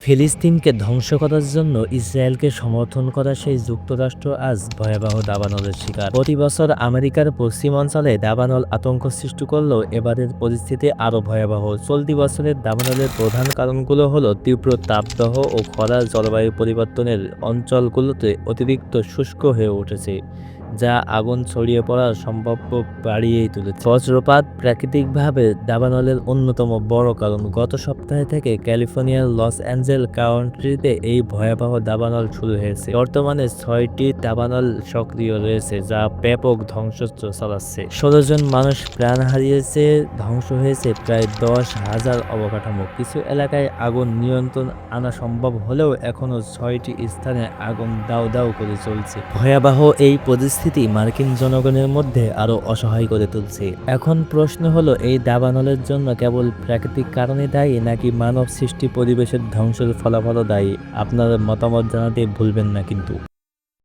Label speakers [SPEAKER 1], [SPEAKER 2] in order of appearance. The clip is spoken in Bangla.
[SPEAKER 1] ফিলিস্তিনকে ধ্বংস করার জন্য ইসরায়েলকে সমর্থন করা সেই যুক্তরাষ্ট্র আজ ভয়াবহ দাবানলের শিকার। প্রতি বছর আমেরিকার পশ্চিমাঞ্চলে দাবানল আতঙ্ক সৃষ্টি করলেও এবারের পরিস্থিতি আরও ভয়াবহ। চলতি বছরের দাবানলের প্রধান কারণগুলো হলো তীব্র তাপদাহ ও খরা, জলবায়ু পরিবর্তনের অঞ্চলগুলোতে অতিরিক্ত শুষ্ক হয়ে উঠেছে, যা আগুন ছড়িয়ে পড়ার সম্ভাব্য বাড়িয়েই তুলেছে। বজ্রপাত প্রাকৃতিকভাবে দাবানলের অন্যতম বড় কারণ। গত সপ্তাহে থেকে ক্যালিফোর্নিয়ার লস অ্যাঞ্জেল কাউন্টিতে এই ভয়াবহ দাবানল শুরু হয়েছে। বর্তমানে 6টি দাবানল সক্রিয় রয়েছে, যা ব্যাপক ধ্বংসযজ্ঞ চালাচ্ছে। 16 জন মানুষ প্রাণ হারিয়েছে, ধ্বংস হয়েছে প্রায় 10,000 অবকাঠামো। কিছু এলাকায় আগুন নিয়ন্ত্রণ আনা সম্ভব হলেও এখনও 6টি স্থানে আগুন দাউ দাউ করে চলছে। ভয়াবহ এই পরিস্থিতি মার্কিন জনগণের মধ্যে আরও অসহায় করে তুলছে। এখন প্রশ্ন হলো, এই দাবানলের জন্য কেবল প্রাকৃতিক কারণে দায়ী নাকি মানব সৃষ্টি পরিবেশের ধ্বংসের ফলাফলও দায়ী? আপনার মতামত জানাতে ভুলবেন না কিন্তু।